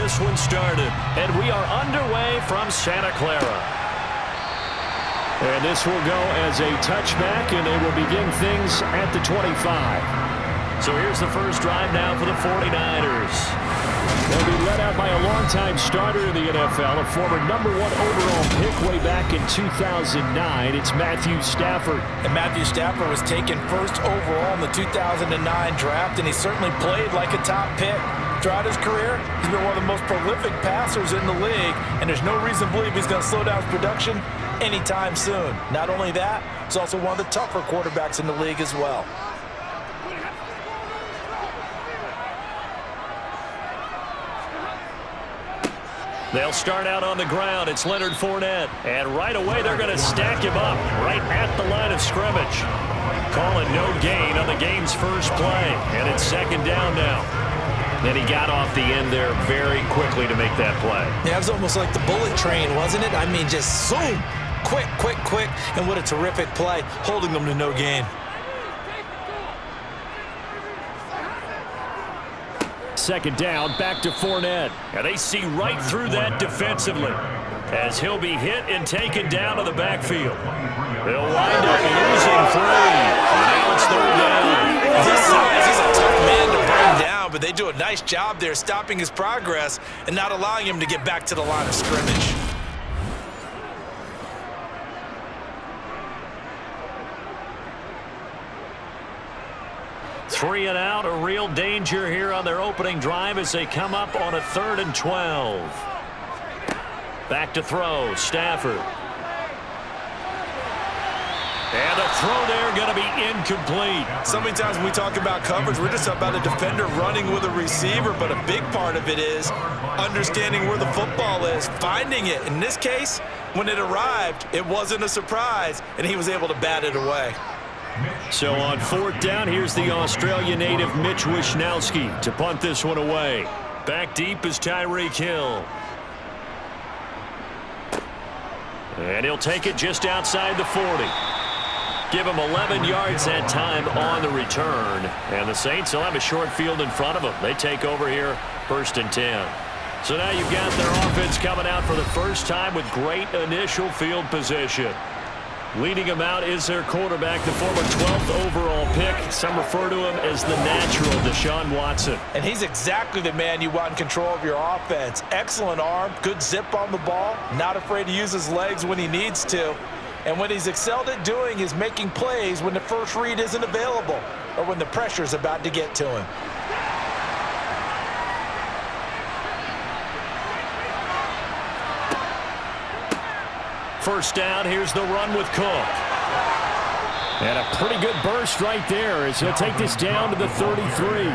this one started. And we are underway from Santa Clara. And this will go as a touchback, and they will begin things at the 25. So here's the first drive now for the 49ers. They'll be led out by a longtime starter in the NFL, a former #1 overall pick way back in 2009. It's Matthew Stafford. And Matthew Stafford was taken first overall in the 2009 draft, and he certainly played like a top pick. Throughout his career, he's been one of the most prolific passers in the league, and there's no reason to believe he's going to slow down his production anytime soon. Not only that, he's also one of the tougher quarterbacks in the league as well. They'll start out on the ground. It's Leonard Fournette. And right away, they're going to stack him up right at the line of scrimmage. Calling no gain on the game's first play. And it's second down now. And he got off the end there very quickly to make that play. Yeah, it was almost like the bullet train, wasn't it? I mean, just zoom. Quick, quick, quick. And what a terrific play, holding them to no gain. Second down, back to Fournette. And they see right through that defensively as he'll be hit and taken down to the backfield. They'll wind up losing 3. And now it's third down. His size, he's a tough man to bring down, but they do a nice job there stopping his progress and not allowing him to get back to the line of scrimmage. Three and out, a real danger here on their opening drive as they come up on a 3rd and 12. Back to throw, Stafford. And a throw there going to be incomplete. So many times when we talk about coverage, we're just about a defender running with a receiver, but a big part of it is understanding where the football is, finding it. In this case, when it arrived, it wasn't a surprise, and he was able to bat it away. So on 4th down, here's the Australia native Mitch Wishnowsky to punt this one away. Back deep is Tyreek Hill. And he'll take it just outside the 40. Give him 11 yards that time on the return. And the Saints will have a short field in front of them. They take over here, 1st and 10. So now you've got their offense coming out for the first time with great initial field position. Leading him out is their quarterback, the former 12th overall pick. Some refer to him as the natural, Deshaun Watson. And he's exactly the man you want in control of your offense. Excellent arm, good zip on the ball, not afraid to use his legs when he needs to. And what he's excelled at doing is making plays when the first read isn't available or when the pressure's about to get to him. First down, here's the run with Cook. And a pretty good burst right there as he'll take this down to the 33.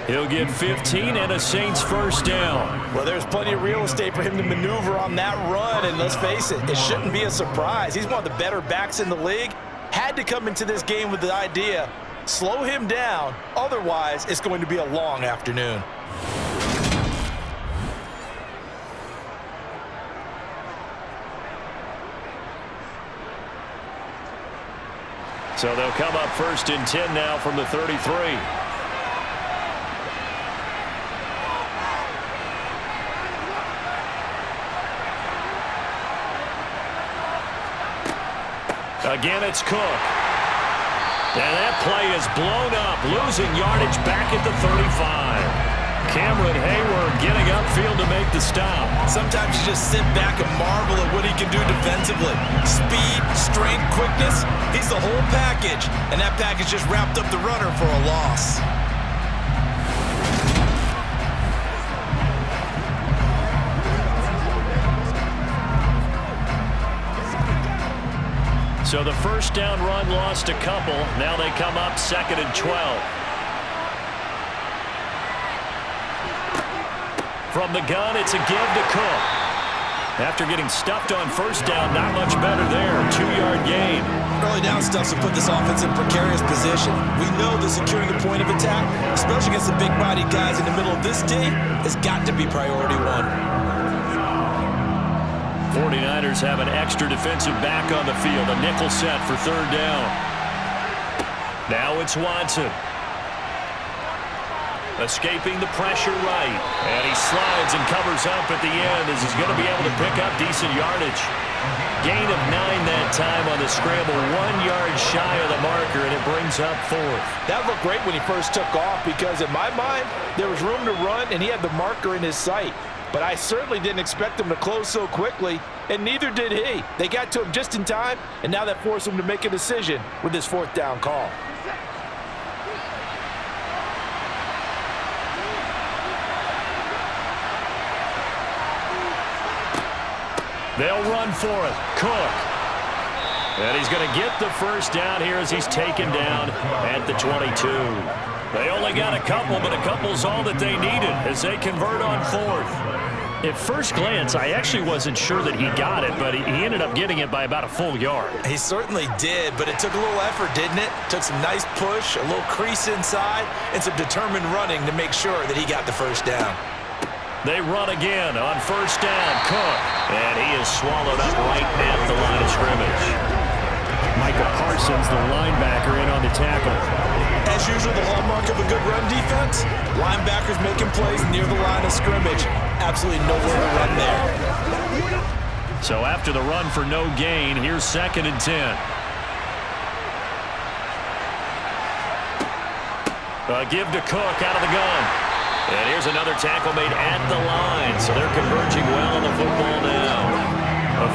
He'll get 15 and a Saints first down. Well, there's plenty of real estate for him to maneuver on that run, and let's face it, it shouldn't be a surprise. He's one of the better backs in the league. Had to come into this game with the idea, slow him down, otherwise it's going to be a long afternoon. So they'll come up 1st and 10 now from the 33. Again, it's Cook. And that play is blown up, losing yardage back at the 35. Cameron Hayward getting upfield to make the stop. Sometimes you just sit back and marvel at what he can do defensively. Speed, strength, quickness, he's the whole package. And that package just wrapped up the runner for a loss. So the first down run lost a couple. Now they come up 2nd and 12. From the gun, it's a give to Cook. After getting stuffed on first down, not much better there. 2-yard gain. Early down stuffs will put this offense in precarious position. We know that securing the point of attack, especially against the big-bodied guys in the middle of this team, has got to be priority 1. 49ers have an extra defensive back on the field. A nickel set for 3rd down. Now it's Watson. Escaping the pressure right. And he slides and covers up at the end as he's going to be able to pick up decent yardage. Gain of 9 that time on the scramble. 1 yard shy of the marker, and it brings up 4th. That looked great when he first took off because in my mind, there was room to run and he had the marker in his sight. But I certainly didn't expect him to close so quickly, and neither did he. They got to him just in time, and now that forced him to make a decision with his 4th down call. They'll run for it. Cook. And he's going to get the first down here as he's taken down at the 22. They only got a couple, but a couple's all that they needed as they convert on 4th. At first glance, I actually wasn't sure that he got it, but he ended up getting it by about a full yard. He certainly did, but it took a little effort, didn't it? Took some nice push, a little crease inside, and some determined running to make sure that he got the first down. They run again on first down. Cook. And he is swallowed up right at the line of scrimmage. Michael Parsons, the linebacker, in on the tackle. As usual, the hallmark of a good run defense, linebackers making plays near the line of scrimmage. Absolutely nowhere to run there. So after the run for no gain, here's 2nd and 10. A give to Cook out of the gun. And here's another tackle made at the line. So they're converging well on the football now.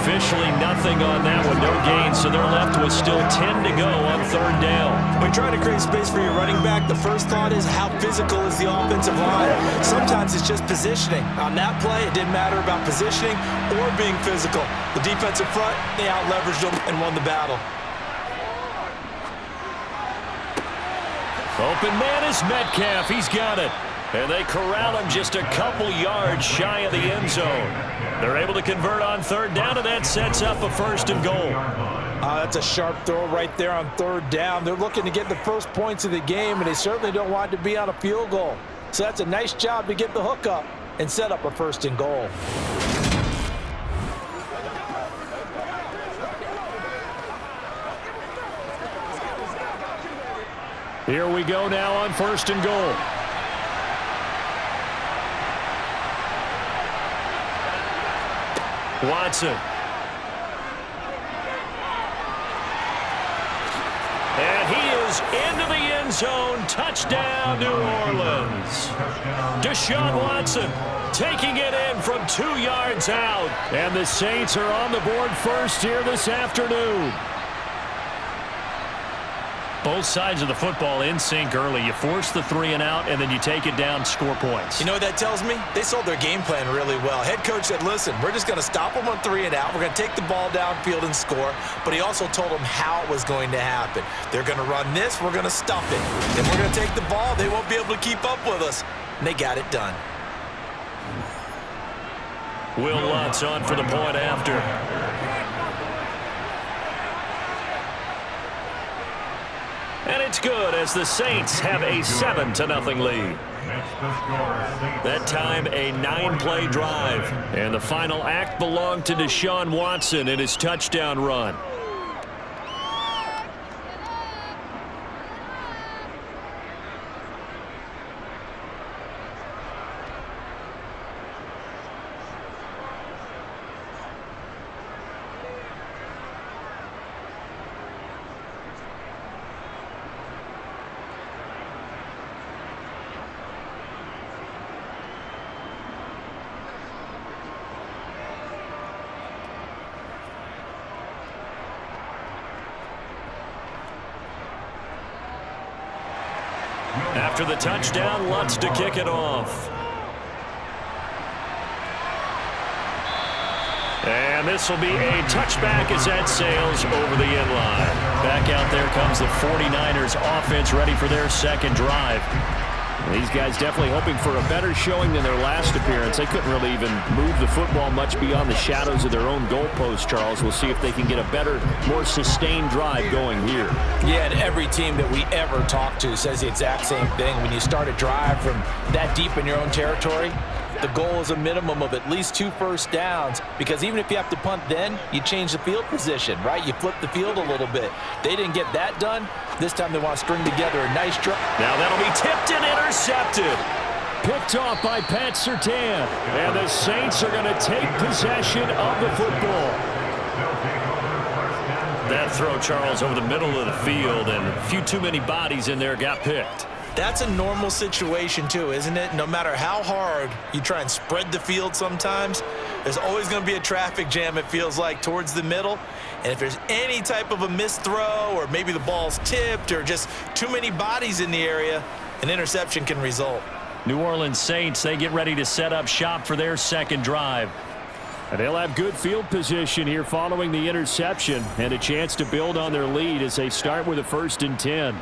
Officially nothing on that one, no gain. So they're left with still 10 to go on 3rd down. When trying to create space for your running back, the first thought is how physical is the offensive line. Sometimes it's just positioning. On that play, it didn't matter about positioning or being physical. The defensive front, they out-leveraged them and won the battle. Open man is Metcalf. He's got it. And they corral him just a couple yards shy of the end zone. They're able to convert on 3rd down, and that sets up a 1st and goal. That's a sharp throw right there on 3rd down. They're looking to get the first points of the game, and they certainly don't want it to be on a field goal. So that's a nice job to get the hook up and set up a 1st and goal. Here we go now on 1st and goal. Watson. And he is into the end zone. Touchdown, New Orleans. Deshaun Watson taking it in from 2 yards out. And the Saints are on the board first here this afternoon. Both sides of the football in sync early. You force the 3 and out, and then you take it down, score points. You know what that tells me? They sold their game plan really well. Head coach said, listen, we're just going to stop them on 3 and out. We're going to take the ball downfield and score. But he also told them how it was going to happen. They're going to run this. We're going to stop it. Then we're going to take the ball. They won't be able to keep up with us. And they got it done. Will Lutz on for the point after. And it's good as the Saints have a 7-0 lead. That time a 9-play drive. And the final act belonged to Deshaun Watson in his touchdown run. After the touchdown, Lutz to kick it off. And this will be a touchback as that sails over the end line. Back out there comes the 49ers offense ready for their 2nd drive. These guys definitely hoping for a better showing than their last appearance. They couldn't really even move the football much beyond the shadows of their own goalpost, Charles. We'll see if they can get a better, more sustained drive going here. Yeah, and every team that we ever talk to says the exact same thing. When you start a drive from that deep in your own territory, the goal is a minimum of at least 2 first downs, because even if you have to punt then, you change the field position, right? You flip the field a little bit. They didn't get that done. This time they want to string together a nice drive. Now that'll be tipped and intercepted. Picked off by Pat Surtain. And the Saints are going to take possession of the football. That throw, Charles, over the middle of the field, and a few too many bodies in there got picked. That's a normal situation too, isn't it? No matter how hard you try and spread the field sometimes, there's always going to be a traffic jam, it feels like, towards the middle. And if there's any type of a missed throw, or maybe the ball's tipped, or just too many bodies in the area, an interception can result. New Orleans Saints, they get ready to set up shop for their second drive. And they'll have good field position here following the interception and a chance to build on their lead as they start with a 1st and 10.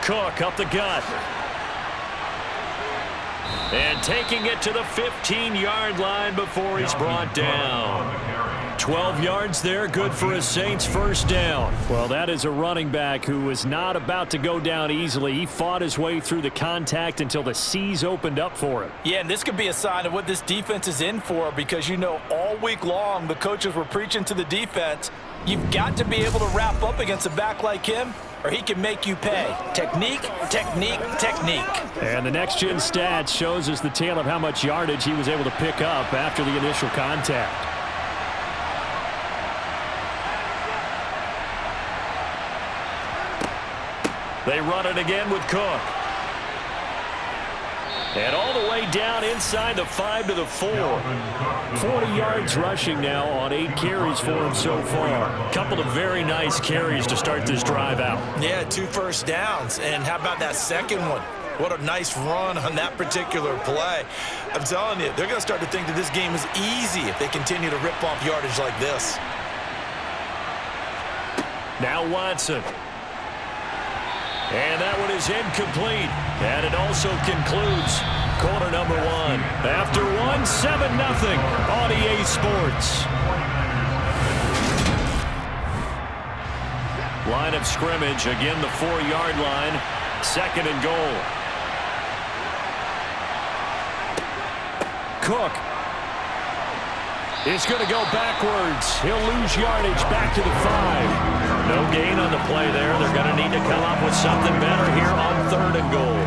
Cook up the gut. And taking it to the 15-yard line before he's brought down. 12 yards there, good for a Saints first down. Well, that is a running back who was not about to go down easily. He fought his way through the contact until the seas opened up for him. Yeah, and this could be a sign of what this defense is in for, because, you know, all week long the coaches were preaching to the defense, you've got to be able to wrap up against a back like him, or he can make you pay. Technique, technique, technique. And the next-gen stats shows us the tale of how much yardage he was able to pick up after the initial contact. They run it again with Cook. And all the way down inside the 5 to the 4. 40 yards rushing now on 8 carries for him so far. Couple of very nice carries to start this drive out. Yeah, 2 first downs. And how about that second one? What a nice run on that particular play. I'm telling you, they're going to start to think that this game is easy if they continue to rip off yardage like this. Now Watson. And that one is incomplete. And it also concludes quarter number 1. After 1, 7-0 on EA Sports. Line of scrimmage, again the 4-yard line. 2nd and goal. Cook is going to go backwards. He'll lose yardage back to the 5. No gain on the play there. They're going to need to come up with something better here on 3rd and goal.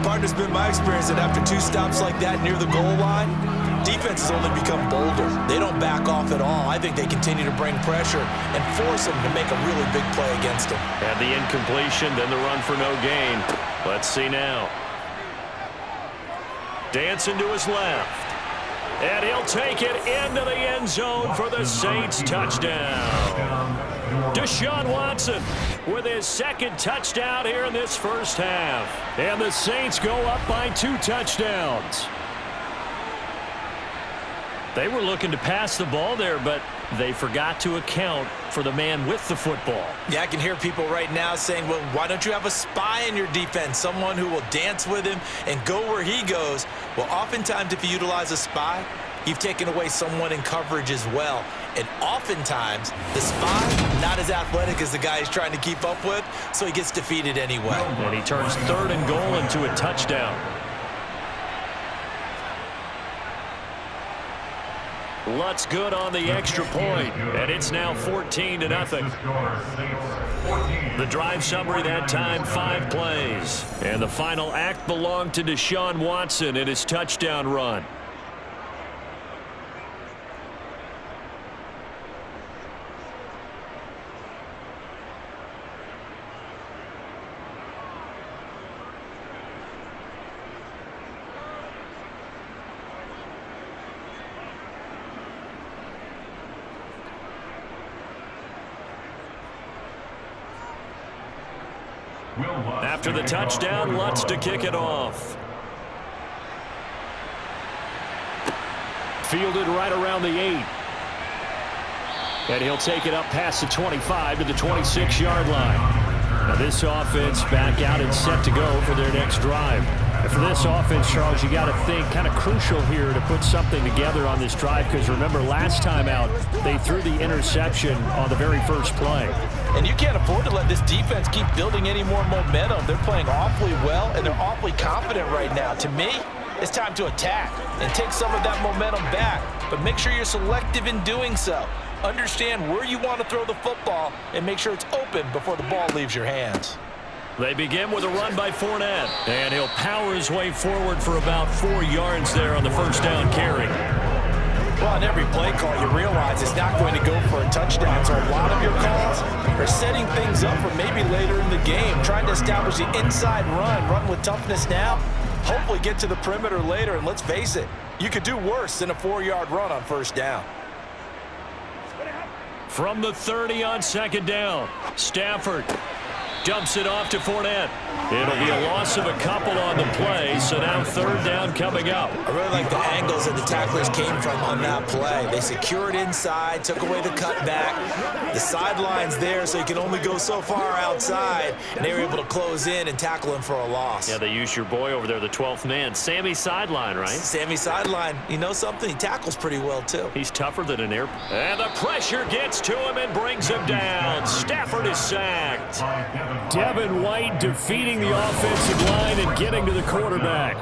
Partner's been my experience that after 2 stops like that near the goal line, defenses only become bolder. They don't back off at all. I think they continue to bring pressure and force them to make a really big play against them. And the incompletion, then the run for no gain. Let's see now. Dancing to his left. And he'll take it into the end zone for the Saints touchdown. Deshaun Watson with his 2nd touchdown here in this first half. And the Saints go up by 2 touchdowns. They were looking to pass the ball there, but they forgot to account for the man with the football. Yeah, I can hear people right now saying, well, why don't you have a spy in your defense, someone who will dance with him and go where he goes? Well, oftentimes if you utilize a spy, you've taken away someone in coverage as well. And oftentimes, the spy, not as athletic as the guy he's trying to keep up with, so he gets defeated anyway. And he turns 3rd and goal into a touchdown. Lutz good on the extra point, and it's now 14-0. The drive summary that time, 5 plays. And the final act belonged to Deshaun Watson in his touchdown run. After the touchdown, Lutz to kick it off. Fielded right around the 8. And he'll take it up past the 25 to the 26-yard line. Now this offense back out and set to go for their next drive. for this offense, Charles, you got to think kind of crucial here to put something together on this drive because remember last time out they threw the interception on the very first play. And you can't afford to let this defense keep building any more momentum. They're playing awfully well, and they're awfully confident right now. To me, it's time to attack and take some of that momentum back, but make sure you're selective in doing so. Understand where you want to throw the football and make sure it's open before the ball leaves your hands. They begin with a run by Fournette, and he'll power his way forward for about 4 yards there on the first down carry. Well, on every play call, you realize it's not going to go for a touchdown, so a lot of your calls are setting things up for maybe later in the game, trying to establish the inside run with toughness now, hopefully get to the perimeter later, and let's face it, you could do worse than a 4-yard run on first down. From the 30 on second down, Stafford dumps it off to Fournette. It'll be a loss of a couple on the play, so now third down coming up. I really like the angles that the tacklers came from on that play. They secured inside, took away the cutback. The sideline's there, so you can only go so far outside, and they were able to close in and tackle him for a loss. Yeah, they used your boy over there, the 12th man, Sammy Sideline, right? Sammy Sideline. You know something? He tackles pretty well, too. He's tougher than an air. And the pressure gets to him and brings him down. Stafford is sacked. Devin White defeating the offensive line and getting to the quarterback.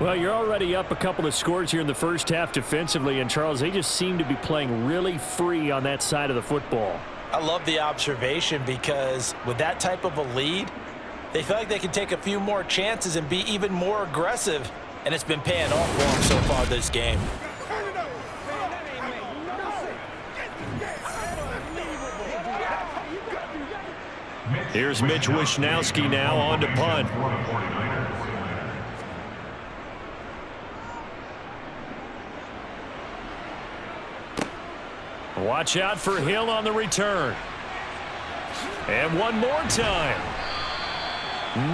Well, you're already up a couple of scores here in the first half defensively, and Charles, they just seem to be playing really free on that side of the football. I love the observation because with that type of a lead, they feel like they can take a few more chances and be even more aggressive, and it's been paying off for them so far this game. Here's Mitch Wishnowski now on to punt. Watch out for Hill on the return. And one more time.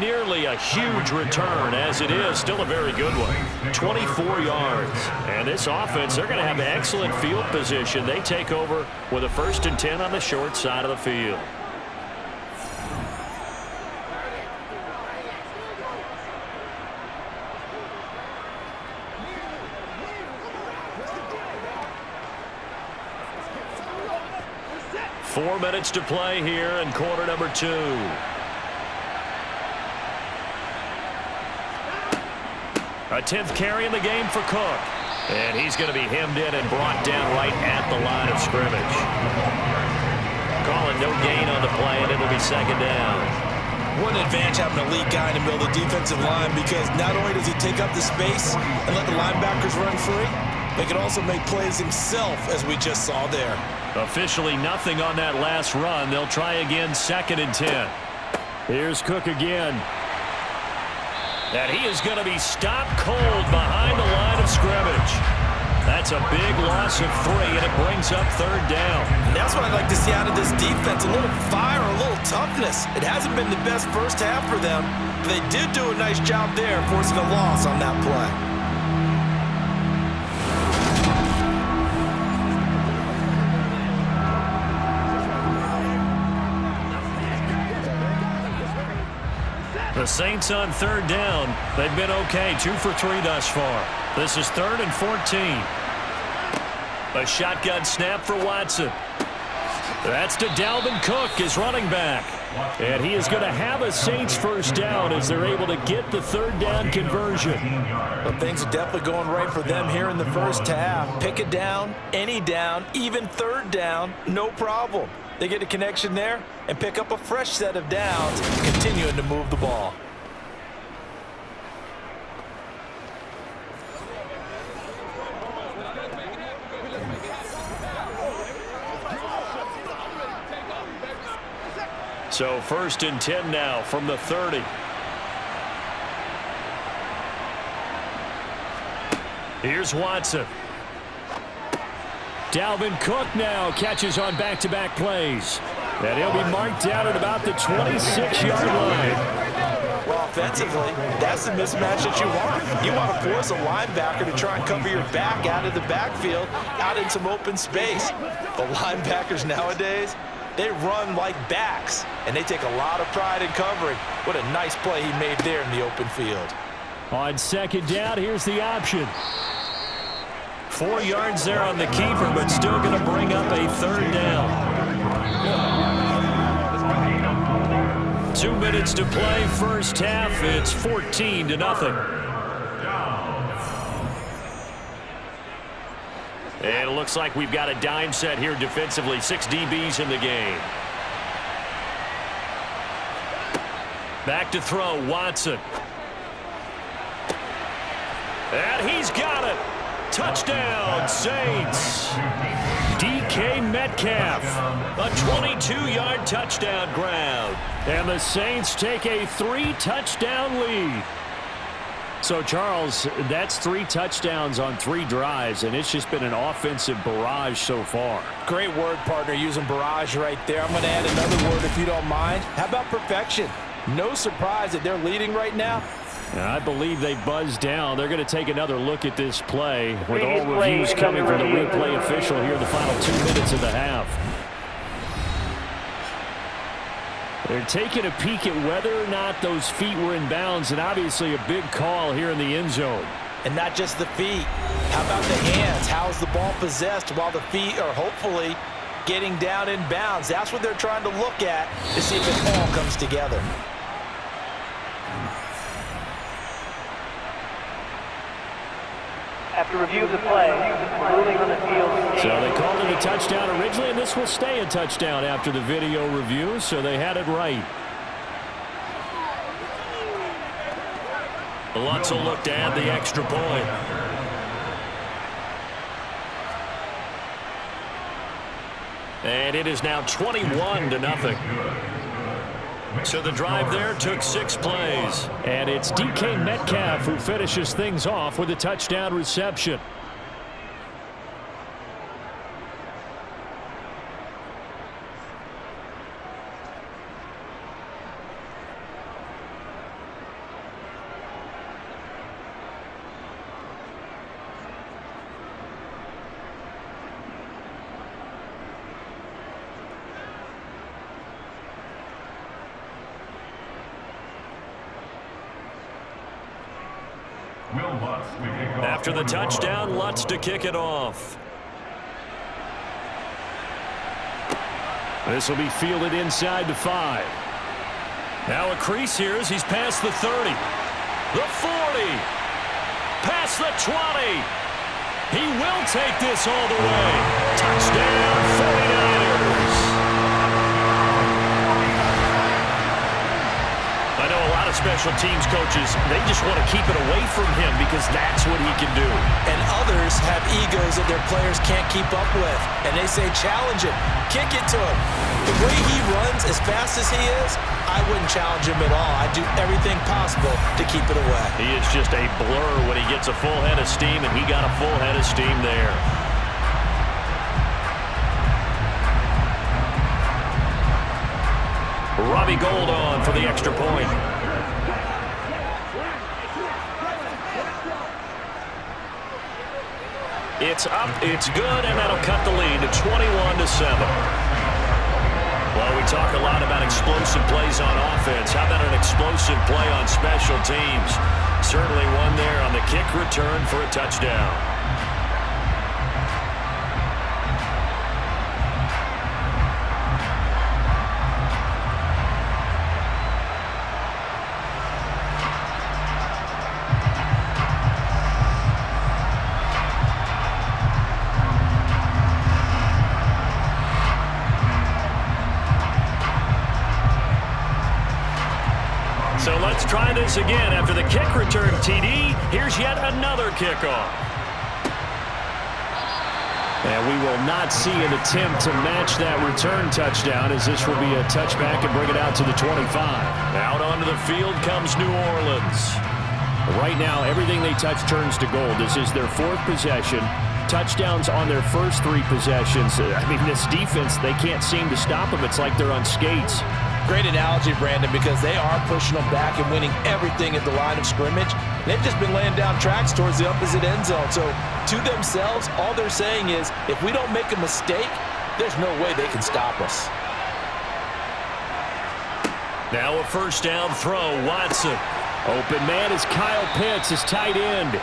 Nearly a huge return, as it is still a very good one. 24 yards. And this offense, they're going to have excellent field position. They take over with a 1st and 10 on the short side of the field. Four minutes to play here in quarter number 2. A 10th carry in the game for Cook. And he's going to be hemmed in and brought down right at the line of scrimmage. Calling no gain on the play, and it'll be second down. What an advantage having a lead guy in the middle of the defensive line, because not only does he take up the space and let the linebackers run free, but he can also make plays himself, as we just saw there. Officially nothing on that last run. They'll try again, 2nd and 10. Here's Cook again. And he is going to be stopped cold behind the line of scrimmage. That's a big loss of 3, and it brings up third down. And that's what I'd like to see out of this defense, a little fire, a little toughness. It hasn't been the best first half for them, but they did do a nice job there forcing a loss on that play. The Saints on third down. They've been okay, 2 for 3 thus far. This is 3rd and 14. A shotgun snap for Watson. That's to Dalvin Cook, his running back. And he is going to have a Saints first down as they're able to get the third down conversion. Well, things are definitely going right for them here in the first half. Pick it down, any down, even third down, no problem. They get a connection there and pick up a fresh set of downs, continuing to move the ball. So 1st and 10 now from the 30. Here's Watson. Dalvin Cook now catches on back-to-back plays. And he'll be marked down at about the 26-yard line. Well, offensively, that's the mismatch that you want. You want to force a linebacker to try and cover your back out of the backfield, out in some open space. The linebackers nowadays, they run like backs, and they take a lot of pride in covering. What a nice play he made there in the open field. On second down, here's the option. 4 yards there on the keeper, but still going to bring up a third down. 2 minutes to play, first half. It's 14-0. And it looks like we've got a dime set here defensively. 6 DBs in the game. Back to throw, Watson. And he's got it. Touchdown, Saints. DK Metcalf. A 22-yard touchdown grab. And the Saints take a 3-touchdown lead. So, Charles, that's 3 touchdowns on 3 drives, and it's just been an offensive barrage so far. Great word, partner, using barrage right there. I'm going to add another word if you don't mind. How about perfection? No surprise that they're leading right now. I believe they buzzed down. They're going to take another look at this play with all reviews coming from the replay official here in the final 2 minutes of the half. They're taking a peek at whether or not those feet were in bounds, and obviously a big call here in the end zone. And not just the feet. How about the hands? How's the ball possessed while the feet are hopefully getting down in bounds? That's what they're trying to look at to see if it all comes together. After review of the play, ruling on the field. So they called it a touchdown originally, and this will stay a touchdown after the video review, so they had it right. Lutz will look to add the extra point. And it is now 21-0. So the drive there took 6 plays. And it's DK Metcalf who finishes things off with a touchdown reception. After the touchdown, Lutz to kick it off. This will be fielded inside the 5. Now a crease here as he's past the 30. The 40. Past the 20. He will take this all the way. Touchdown, 49ers. I know a lot of special teams coaches, they just want to keep it away from him because that's what he can do. And others have egos that their players can't keep up with. And they say, challenge him, kick it to him. The way he runs as fast as he is, I wouldn't challenge him at all. I'd do everything possible to keep it away. He is just a blur when he gets a full head of steam, and he got a full head of steam there. Robbie Gould on for the extra point. It's up, it's good, and that'll cut the lead to 21-7. Well, we talk a lot about explosive plays on offense. How about an explosive play on special teams? Certainly one there on the kick return for a touchdown. So let's try this again. After the kick return TD, here's yet another kickoff. And we will not see an attempt to match that return touchdown, as this will be a touchback and bring it out to the 25. Out onto the field comes New Orleans. Right now, everything they touch turns to gold. This is their 4th possession. Touchdowns on their first 3 possessions. I mean, this defense, they can't seem to stop them. It's like they're on skates. Great analogy, Brandon, because they are pushing them back and winning everything at the line of scrimmage. They've just been laying down tracks towards the opposite end zone. So to themselves, all they're saying is, if we don't make a mistake, there's no way they can stop us. Now a first down throw, Watson. Open man is Kyle Pitts, his tight end.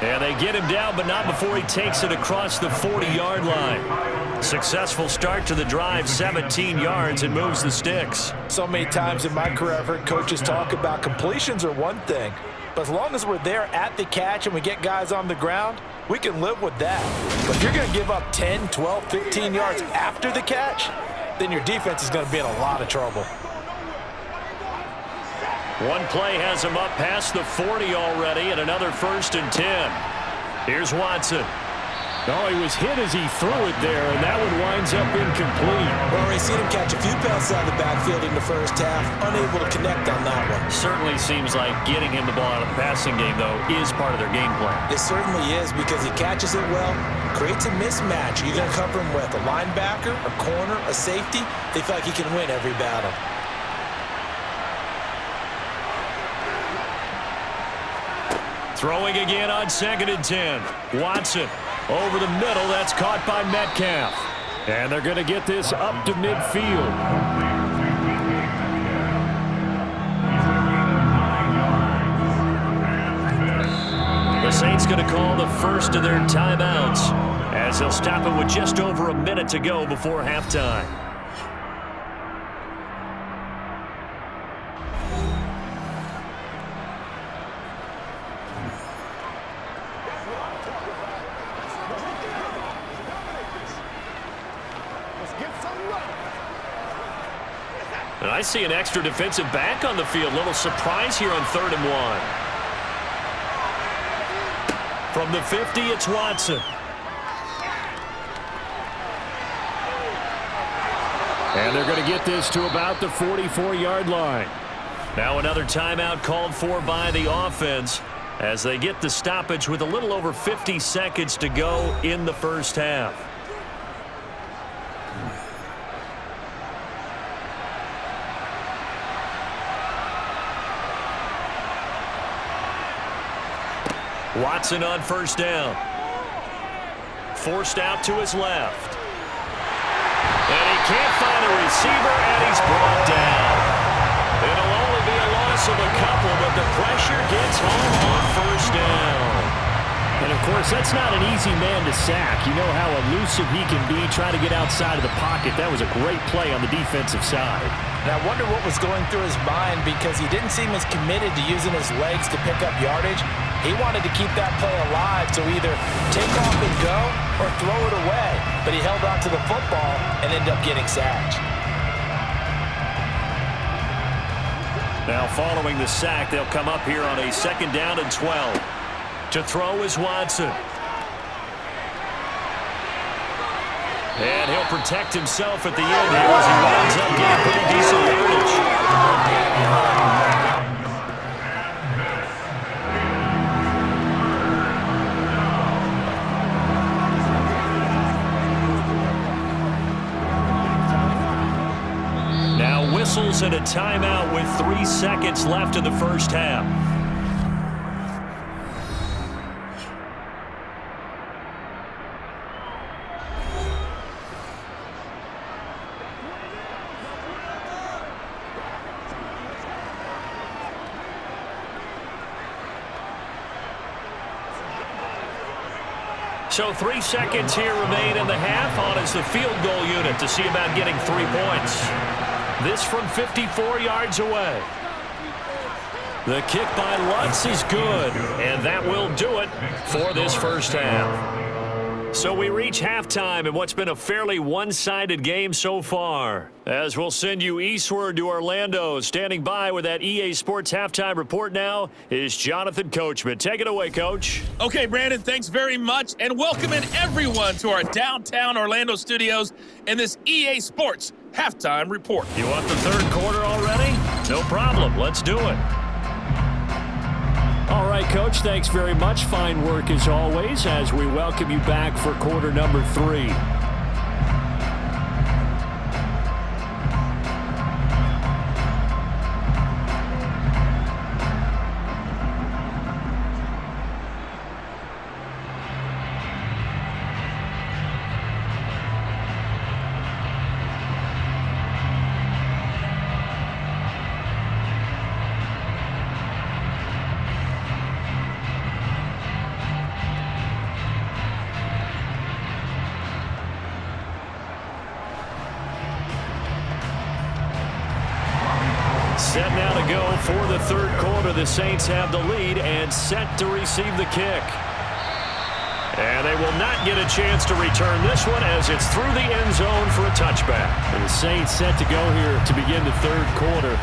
And they get him down, but not before he takes it across the 40-yard line. Successful start to the drive, 17 yards, and moves the sticks. So many times in my career I've heard coaches talk about completions are one thing, but as long as we're there at the catch and we get guys on the ground, we can live with that. But if you're going to give up 10, 12, 15 yards after the catch, then your defense is going to be in a lot of trouble. One play has him up past the 40 already, and another 1st and 10. Here's Watson. Oh, he was hit as he threw it there, and that one winds up incomplete. Well, we've seen him catch a few passes out of the backfield in the first half, unable to connect on that one. Certainly seems like getting him the ball out of the passing game, though, is part of their game plan. It certainly is, because he catches it well, creates a mismatch. You're going to cover him with a linebacker, a corner, a safety. They feel like he can win every battle. Throwing again on 2nd and 10. Watson over the middle. That's caught by Metcalf. And they're going to get this up to midfield. The Saints going to call the first of their timeouts as they'll stop it with just over a minute to go before halftime. And I see an extra defensive back on the field. Little surprise here on 3rd and 1. From the 50, it's Watson. And they're going to get this to about the 44-yard line. Now another timeout called for by the offense as they get the stoppage with a little over 50 seconds to go in the first half. Watson on 1st down. Forced out to his left. And he can't find a receiver, and he's brought down. It'll only be a loss of a couple, but the pressure gets home on 1st down. And, of course, that's not an easy man to sack. You know how elusive he can be trying to get outside of the pocket. That was a great play on the defensive side. And I wonder what was going through his mind, because he didn't seem as committed to using his legs to pick up yardage. He wanted to keep that play alive, so either take off and go or throw it away. But he held on to the football and ended up getting sacked. Now following the sack, they'll come up here on a 2nd down and 12. To throw is Watson. And he'll protect himself at the end here as he winds up getting pretty decent yardage. Now whistles and a timeout with 3 seconds left in the first half. So 3 seconds here remain in the half. On is the field goal unit to see about getting 3 points. This from 54 yards away. The kick by Lutz is good, and that will do it for this first half. So we reach halftime in what's been a fairly one-sided game so far. As we'll send you eastward to Orlando. Standing by with that EA Sports halftime report now is Jonathan Coachman. Take it away, Coach. Okay, Brandon, thanks very much, and welcoming everyone to our downtown Orlando studios in this EA Sports halftime report. You want the third quarter already? No problem. Let's do it. All right, Coach, thanks very much. Fine work as always as we welcome you back for quarter number 3. to go for the third quarter. The Saints have the lead and set to receive the kick. And they will not get a chance to return this one as it's through the end zone for a touchback. And the Saints set to go here to begin the third quarter.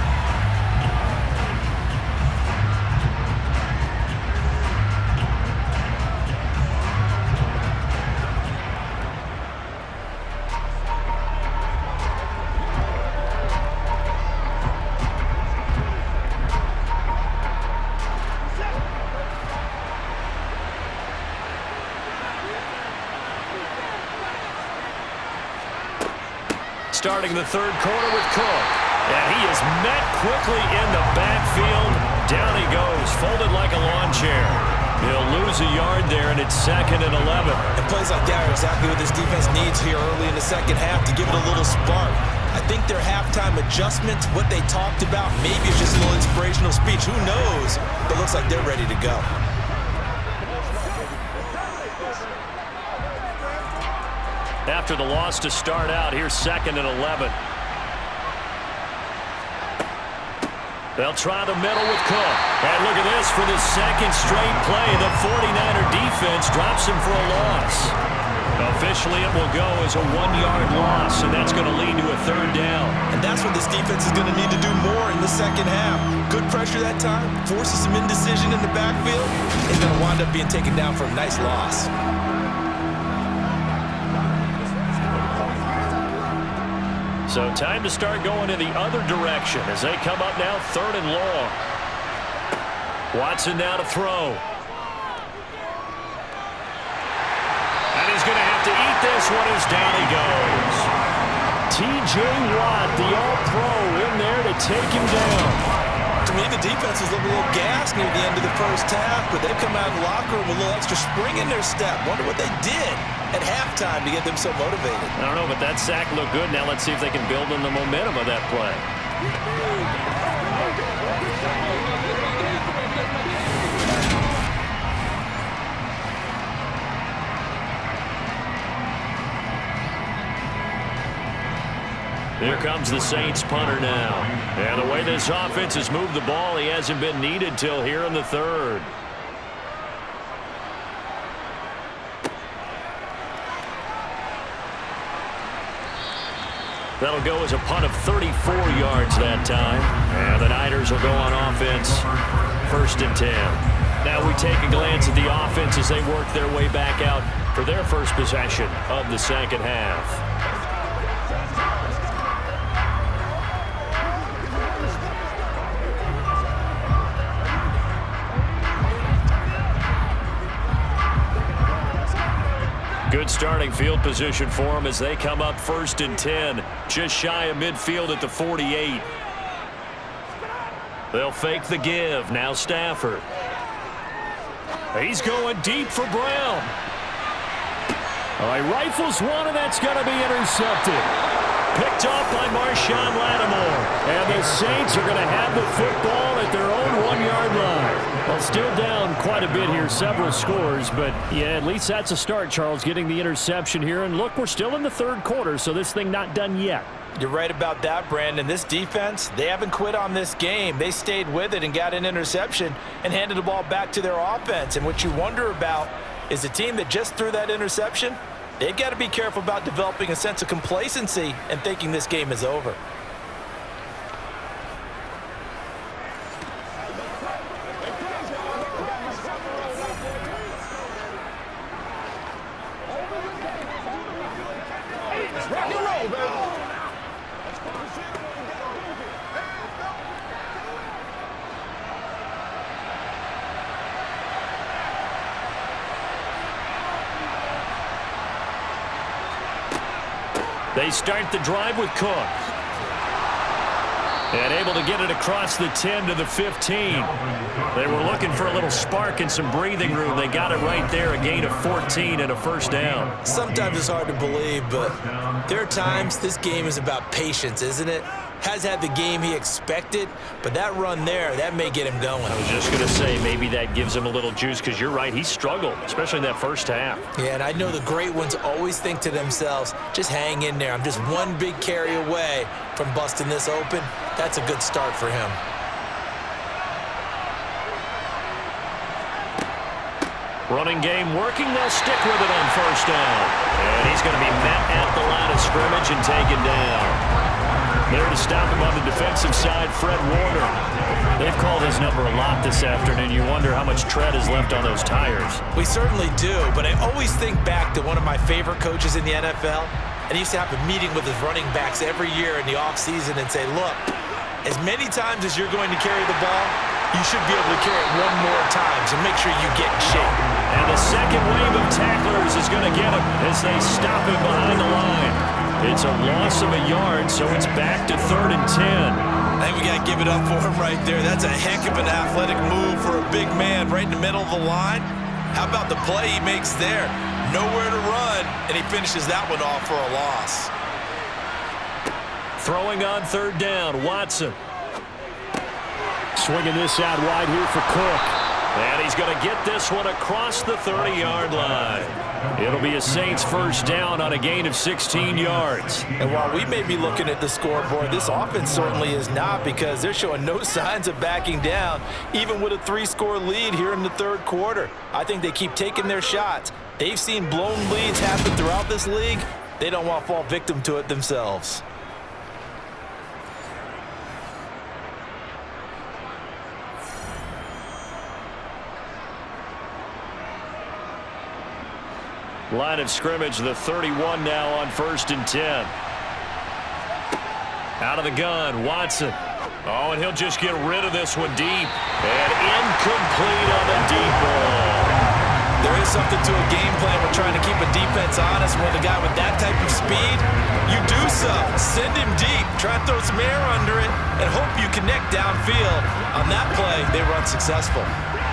Starting the third quarter with Cook. And he is met quickly in the backfield. Down he goes, folded like a lawn chair. He'll lose a yard there, and it's 2nd and 11. And plays like that are exactly what this defense needs here early in the second half to give it a little spark. I think their halftime adjustments, what they talked about, maybe it's just a little inspirational speech. Who knows? But it looks like they're ready to go. After the loss to start out, here's 2nd and 11. They'll try the middle with Cook. And look at this for the second straight play. The 49er defense drops him for a loss. Officially, it will go as a 1-yard loss, and that's going to lead to a third down. And that's what this defense is going to need to do more in the second half. Good pressure that time, forces some indecision in the backfield, and going to wind up being taken down for a nice loss. So time to start going in the other direction as they come up now 3rd and long. Watson now to throw. And he's going to have to eat this one as down he goes. T.J. Watt, the All-Pro, in there to take him down. To me, the defense was a little gassed near the end of the first half, but they've come out of the locker room with a little extra spring in their step. Wonder what they did at halftime to get them so motivated. I don't know, but that sack looked good. Now let's see if they can build on the momentum of that play. Here comes the Saints punter now. And the way this offense has moved the ball, he hasn't been needed till here in the third. That'll go as a punt of 34 yards that time. And the Niners will go on offense, 1st and 10. Now we take a glance at the offense as they work their way back out for their first possession of the second half. Good starting field position for them as they come up 1st and 10, just shy of midfield at the 48. They'll fake the give. Now Stafford. He's going deep for Brown. All right, rifles one, and that's going to be intercepted. Picked off by Marshawn Lattimore. And the Saints are going to have the football at their own 1-yard line. Well, still down quite a bit here, several scores, but yeah, at least that's a start, Charles, getting the interception here. And look, we're still in the third quarter, so this thing not done yet. You're right about that, Brandon. This defense, they haven't quit on this game. They stayed with it and got an interception and handed the ball back to their offense. And what you wonder about is the team that just threw that interception, they've got to be careful about developing a sense of complacency and thinking this game is over. They start the drive with Cook. And able to get it across the 10 to the 15. They were looking for a little spark and some breathing room. They got it right there, a gain of 14 and a first down. Sometimes it's hard to believe, but there are times this game is about patience, isn't it? Has had the game he expected, but that run there, that may get him going. I was just going to say, maybe that gives him a little juice, because you're right, he struggled, especially in that first half. Yeah, and I know the great ones always think to themselves, just hang in there. I'm just one big carry away from busting this open. That's a good start for him. Running game working. They'll stick with it on first down. And he's going to be met at the line of scrimmage and taken down. There to stop him on the defensive side, Fred Warner. They've called his number a lot this afternoon. You wonder how much tread is left on those tires. We certainly do, but I always think back to one of my favorite coaches in the NFL, and he used to have a meeting with his running backs every year in the offseason and say, look, as many times as you're going to carry the ball, you should be able to carry it one more time, so make sure you get in shape. And the second wave of tacklers is going to get him as they stop him behind the line. It's a loss of a yard, so it's back to 3rd and 10. I think we got to give it up for him right there. That's a heck of an athletic move for a big man right in the middle of the line. How about the play he makes there? Nowhere to run, and he finishes that one off for a loss. Throwing on 3rd down, Watson. Swinging this out wide here for Cook. And he's going to get this one across the 30-yard line. It'll be a Saints first down on a gain of 16 yards. And while we may be looking at the scoreboard, this offense certainly is not, because they're showing no signs of backing down, even with a 3-score lead here in the 3rd quarter. I think they keep taking their shots. They've seen blown leads happen throughout this league. They don't want to fall victim to it themselves. Line of scrimmage, the 31 now on 1st and 10. Out of the gun, Watson. Oh, and he'll just get rid of this one deep. And incomplete on the deep ball. There is something to a game plan when trying to keep a defense honest. With a guy with that type of speed, you do so. Send him deep. Try to throw some air under it and hope you connect downfield. On that play, they run successful.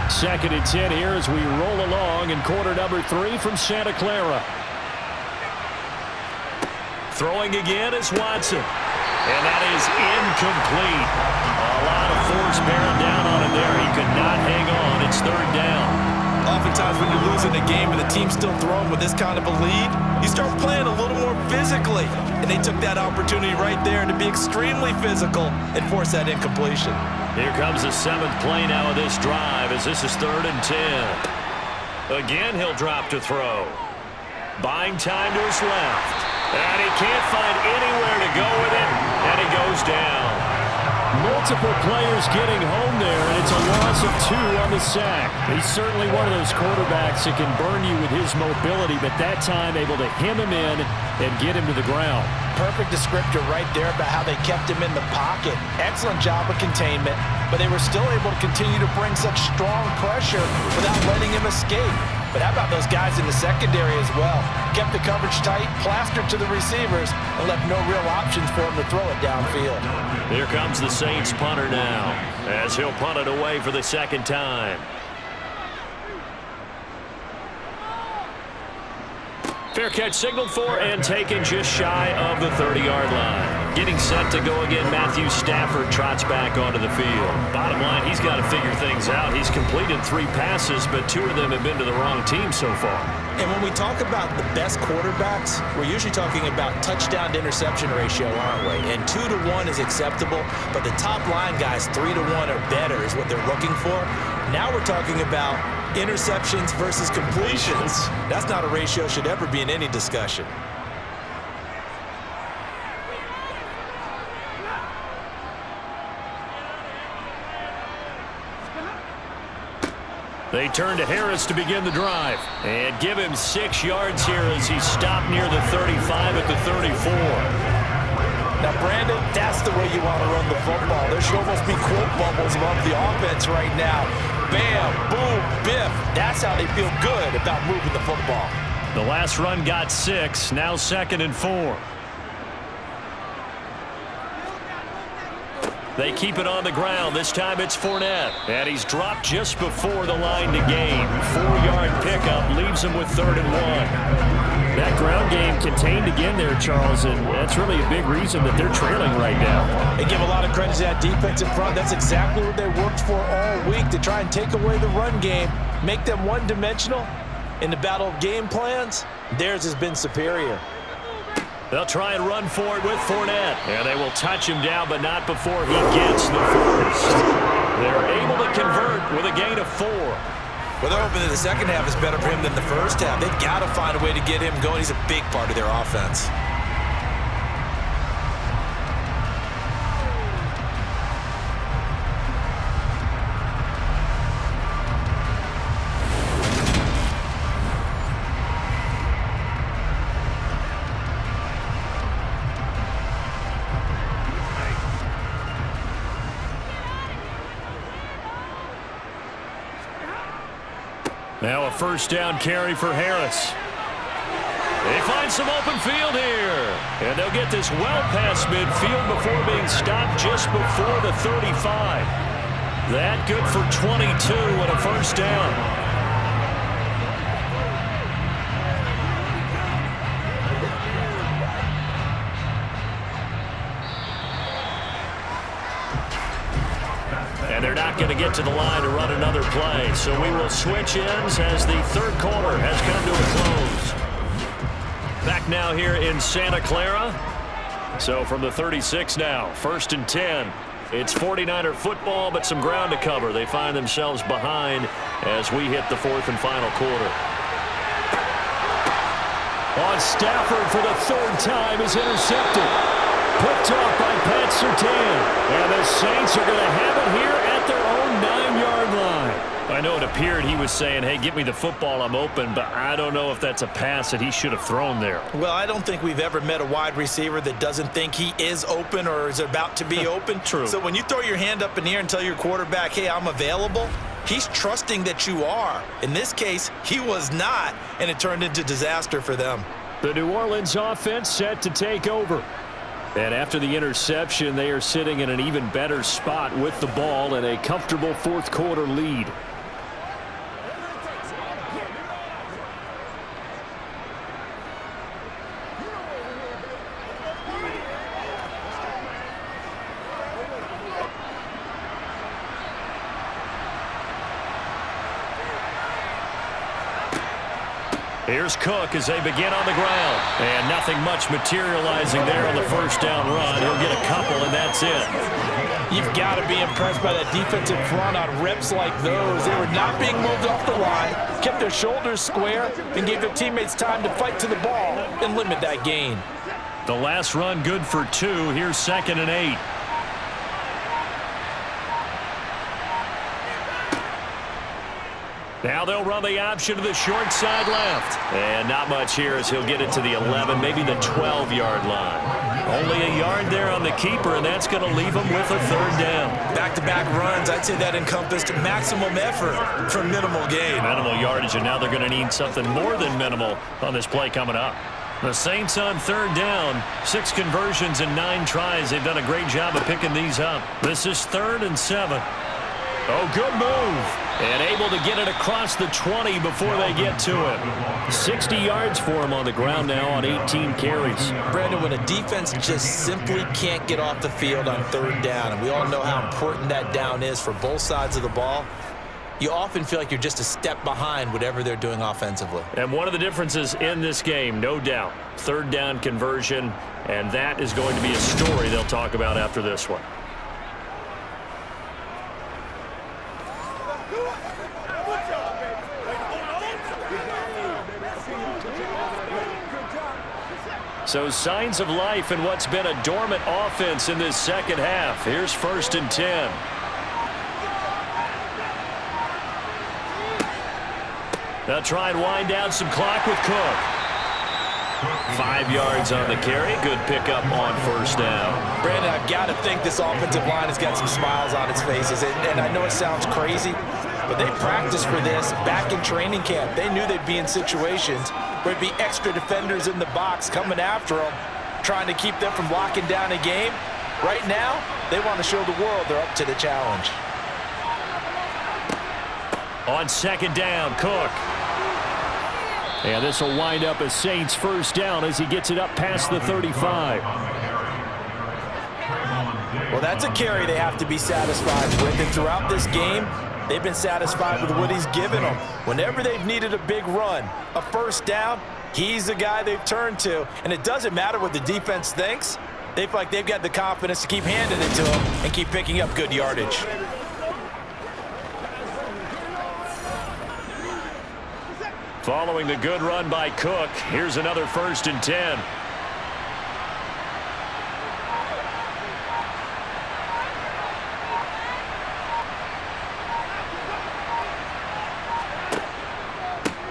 2nd and 10 here as we roll along in quarter number 3 from Santa Clara. Throwing again is Watson. And that is incomplete. A lot of force bearing down on him there. He could not hang on. It's 3rd down. Oftentimes when you're losing a game and the team's still throwing with this kind of a lead, you start playing a little more physically. And they took that opportunity right there to be extremely physical and force that incompletion. Here comes the 7th play now of this drive as this is 3rd and 10. Again, he'll drop to throw. Buying time to his left. And he can't find anywhere to go with it, and he goes down. Multiple players getting home there, and it's a loss of 2 on the sack. He's certainly one of those quarterbacks that can burn you with his mobility, but that time able to hem him in and get him to the ground. Perfect descriptor right there about how they kept him in the pocket. Excellent job of containment, but they were still able to continue to bring such strong pressure without letting him escape. But how about those guys in the secondary as well? Kept the coverage tight, plastered to the receivers, and left no real options for him to throw it downfield. Here comes the Saints punter now, as he'll punt it away for the 2nd time. Fair catch signaled for and taken just shy of the 30-yard line. Getting set to go again, Matthew Stafford trots back onto the field. Bottom line, he's got to figure things out. He's completed 3 passes, but 2 of them have been to the wrong team so far. And when we talk about the best quarterbacks, we're usually talking about touchdown to interception ratio, aren't we? And 2 to 1 is acceptable, but the top line guys, 3 to 1 or better is what they're looking for. Now we're talking about interceptions versus completions. That's not a ratio should ever be in any discussion. They turn to Harris to begin the drive and give him 6 yards here as he stopped near the 35 at the 34. Now, Brandon, that's the way you want to run the football. There should almost be quote bubbles above the offense right now. Bam, boom, biff. That's how they feel good about moving the football. The last run got 6, now 2nd and 4. They keep it on the ground. This time it's Fournette. And he's dropped just before the line to gain. 4-yard pickup leaves him with 3rd and 1. That ground game contained again there, Charles, and that's really a big reason that they're trailing right now. They give a lot of credit to that defense in front. That's exactly what they worked for all week, to try and take away the run game, make them one-dimensional. In the battle of game plans, theirs has been superior. They'll try and run for it with Fournette. And they will touch him down, but not before he gets the first. They're able to convert with a gain of 4. Well, they're hoping that the second half is better for him than the first half. They've got to find a way to get him going. He's a big part of their offense. Now a first down carry for Harris. They find some open field here. And they'll get this well past midfield before being stopped just before the 35. That good for 22 and a first down. And they're not going to get to the line to run another play. So we will switch ends as the third quarter has come to a close. Back now here in Santa Clara. So from the 36 now, 1st and 10. It's 49er football, but some ground to cover. They find themselves behind as we hit the 4th and final quarter. On Stafford for the 3rd time is intercepted. Picked off by Pat Surtain. And the Saints are going to have it here at their own 9-yard line. I know it appeared he was saying, hey, get me the football, I'm open, but I don't know if that's a pass that he should have thrown there. Well, I don't think we've ever met a wide receiver that doesn't think he is open or is about to be open. True. So when you throw your hand up in the air and tell your quarterback, hey, I'm available, he's trusting that you are. In this case, he was not, and it turned into disaster for them. The New Orleans offense set to take over. And after the interception, they are sitting in an even better spot with the ball and a comfortable 4th quarter lead. Here's Cook as they begin on the ground. And nothing much materializing there on the first down run. He'll get a couple, and that's it. You've got to be impressed by that defensive front on reps like those. They were not being moved off the line, kept their shoulders square, and gave their teammates time to fight to the ball and limit that gain. The last run good for 2. Here's 2nd and 8. Now they'll run the option to the short side left. And not much here as he'll get it to the 11, maybe the 12-yard line. Only a yard there on the keeper, and that's going to leave him with a 3rd down. Back-to-back runs, I'd say that encompassed maximum effort for minimal gain. Minimal yardage, and now they're going to need something more than minimal on this play coming up. The Saints on 3rd down, 6 conversions and 9 tries. They've done a great job of picking these up. This is 3rd and 7. Oh, good move. And able to get it across the 20 before they get to it. 60 yards for him on the ground now on 18 carries. Brandon, when a defense just simply can't get off the field on 3rd down, and we all know how important that down is for both sides of the ball, you often feel like you're just a step behind whatever they're doing offensively. And one of the differences in this game, no doubt, 3rd down conversion, and that is going to be a story they'll talk about after this one. So signs of life in what's been a dormant offense in this second half. Here's 1st and 10. They'll try and wind down some clock with Cook. 5 yards on the carry. Good pickup on 1st down. Brandon, I've got to think this offensive line has got some smiles on its faces. And I know it sounds crazy, but they practiced for this back in training camp. They knew they'd be in situations where there'd be extra defenders in the box coming after them, trying to keep them from locking down a game. Right now, they want to show the world they're up to the challenge. On 2nd down, Cook. And this will wind up a Saints 1st down as he gets it up past the 35. Well, that's a carry they have to be satisfied with. And throughout this game, they've been satisfied with what he's given them. Whenever they've needed a big run, a 1st down, he's the guy they've turned to. And it doesn't matter what the defense thinks. They feel like they've got the confidence to keep handing it to him and keep picking up good yardage. Following the good run by Cook, here's another 1st and 10.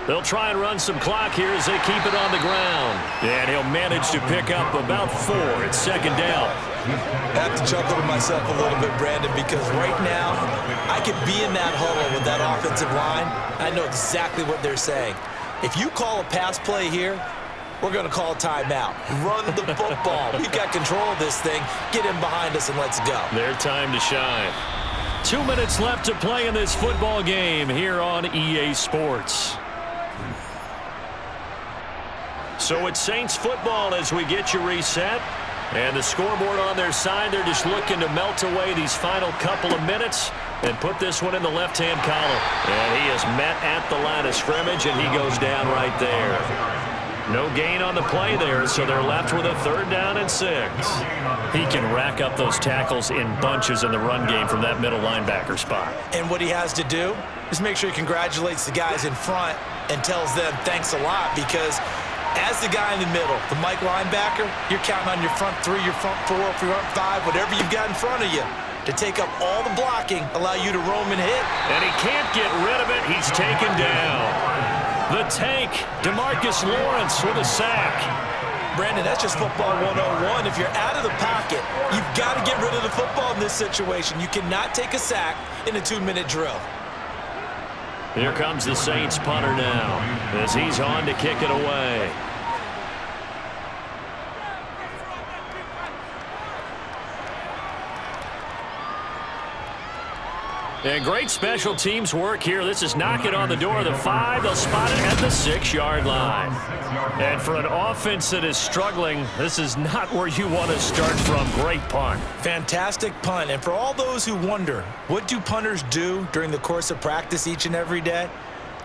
They'll try and run some clock here as they keep it on the ground. And he'll manage to pick up about 4. It's 2nd down. I have to chuckle to myself a little bit, Brandon, because right now I could be in that huddle with that offensive line. I know exactly what they're saying. If you call a pass play here, we're going to call a timeout. Run the football. We've got control of this thing. Get in behind us and let's go. Their time to shine. 2 minutes left to play in this football game here on EA Sports. So it's Saints football as we get you reset. And the scoreboard on their side, they're just looking to melt away these final couple of minutes and put this one in the left-hand column. And he is met at the line of scrimmage, and he goes down right there. No gain on the play there, so they're left with a 3rd down and 6. He can rack up those tackles in bunches in the run game from that middle linebacker spot. And what he has to do is make sure he congratulates the guys in front and tells them thanks a lot, because as the guy in the middle, the Mike linebacker, you're counting on your front 3, your front 4, your front 5, whatever you've got in front of you to take up all the blocking, allow you to roam and hit. And he can't get rid of it. He's taken down. The tank, DeMarcus Lawrence with a sack. Brandon, that's just football 101. If you're out of the pocket, you've got to get rid of the football in this situation. You cannot take a sack in a 2-minute drill. Here comes the Saints punter now as he's on to kick it away. And great special teams work here. This is knocking on the door of the 5. They'll spot it at the 6-yard line. And for an offense that is struggling, this is not where you want to start from. Great punt. Fantastic punt. And for all those who wonder, what do punters do during the course of practice each and every day?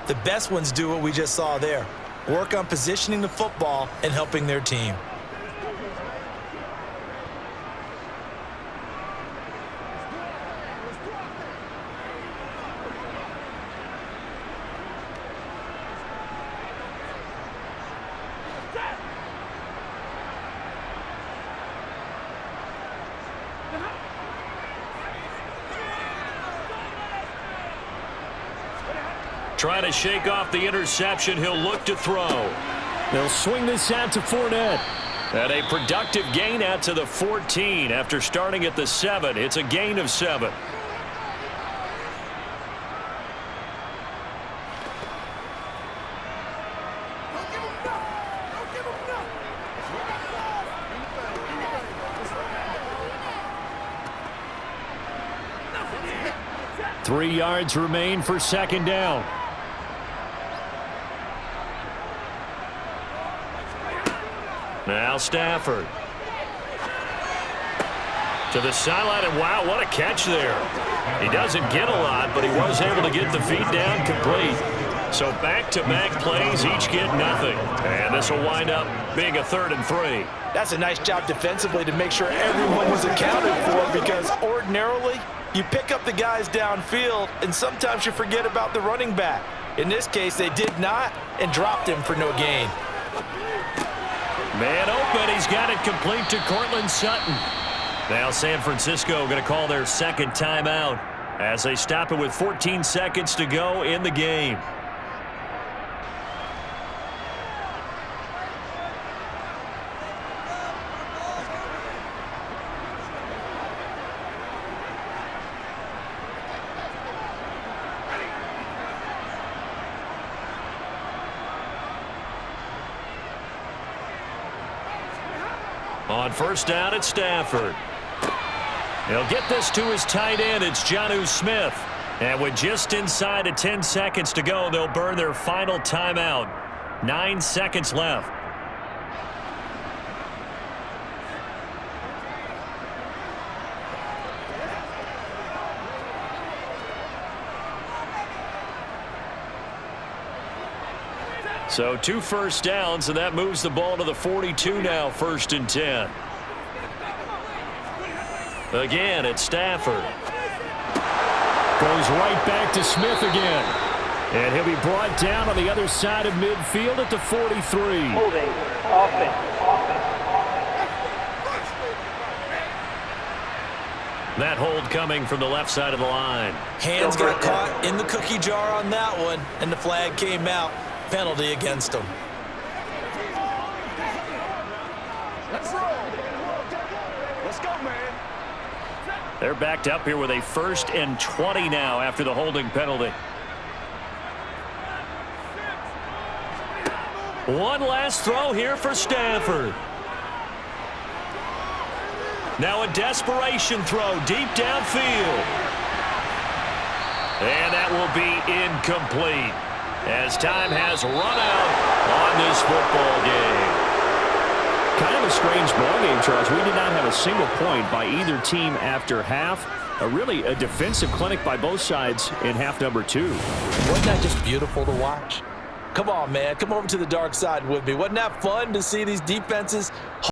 The best ones do what we just saw there. Work on positioning the football and helping their team. Trying to shake off the interception. He'll look to throw. They'll swing this out to Fournette. And a productive gain out to the 14 after starting at the 7. It's a gain of 7. Three yards remain for 2nd down. Now Stafford. To the sideline, and wow, what a catch there. He doesn't get a lot, but he was able to get the feet down complete. So back-to-back plays, each get nothing. And this will wind up being a 3rd and 3. That's a nice job defensively to make sure everyone was accounted for, because ordinarily you pick up the guys downfield and sometimes you forget about the running back. In this case, they did not and dropped him for no gain. Man open, he's got it complete to Cortland Sutton. Now San Francisco going to call their 2nd timeout as they stop it with 14 seconds to go in the game. On 1st down, it's Stafford. He'll get this to his tight end. It's Jonnu Smith. And with just inside of 10 seconds to go, they'll burn their final timeout. 9 seconds left. So 2 first downs, and that moves the ball to the 42 now, 1st and 10. Again, it's Stafford. Goes right back to Smith again. And he'll be brought down on the other side of midfield at the 43. Holding. Offense. That hold coming from the left side of the line. Hands got caught in the cookie jar on that one, and the flag came out. Penalty against him. Let's roll. Let's go, man. They're backed up here with a 1st and 20 now after the holding penalty. One last throw here for Stanford. Now a desperation throw deep downfield. And that will be incomplete as time has run out on this football game. Kind of a strange ball game, Charles. We did not have a single point by either team after half. Really a defensive clinic by both sides in half number 2. Wasn't that just beautiful to watch? Come on, man. Come over to the dark side with me. Wasn't that fun to see these defenses